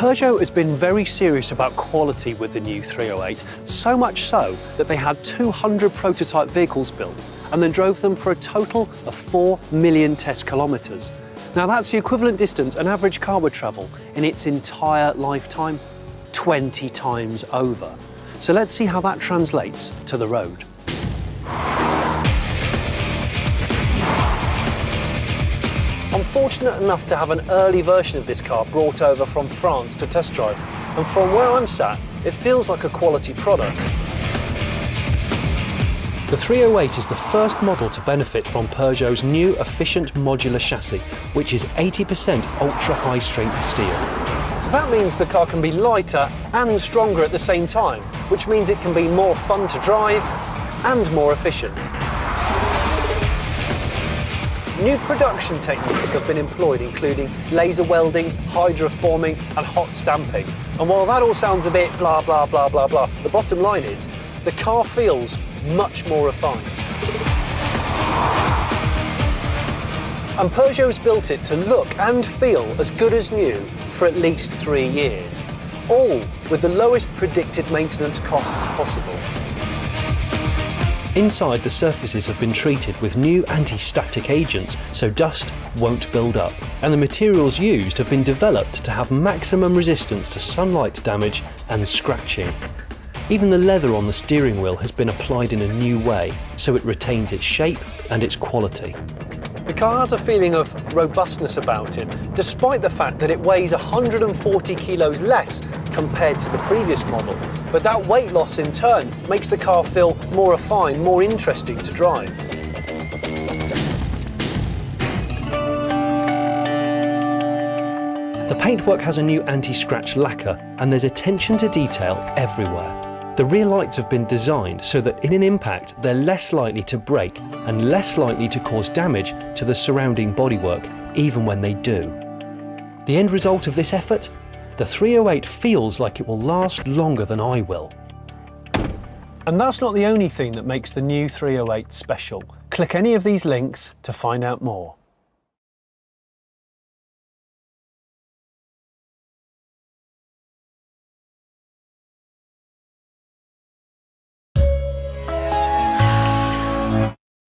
Peugeot has been very serious about quality with the new 308, so much so that they had 200 prototype vehicles built and then drove them for a total of 4 million test kilometres. Now that's the equivalent distance an average car would travel in its entire lifetime, 20 times over. So let's see how that translates to the road. I'm fortunate enough to have an early version of this car brought over from France to test drive, and from where I'm sat, it feels like a quality product. The 308 is the first model to benefit from Peugeot's new efficient modular chassis, which is 80% ultra-high strength steel. That means the car can be lighter and stronger at the same time, which means it can be more fun to drive and more efficient. New production techniques have been employed, including laser welding, hydroforming and hot stamping. And while that all sounds a bit blah blah blah blah blah, the bottom line is the car feels much more refined. And Peugeot's built it to look and feel as good as new for at least 3 years, all with the lowest predicted maintenance costs possible. Inside, the surfaces have been treated with new anti-static agents so dust won't build up, and the materials used have been developed to have maximum resistance to sunlight damage and scratching. Even the leather on the steering wheel has been applied in a new way, so it retains its shape and its quality. The car has a feeling of robustness about it, despite the fact that it weighs 140 kilos less compared to the previous model. But that weight loss in turn makes the car feel more refined, more interesting to drive. The paintwork has a new anti-scratch lacquer, and there's attention to detail everywhere. The rear lights have been designed so that in an impact they're less likely to break and less likely to cause damage to the surrounding bodywork, even when they do. The end result of this effort? The 308 feels like it will last longer than I will. And that's not the only thing that makes the new 308 special. Click any of these links to find out more.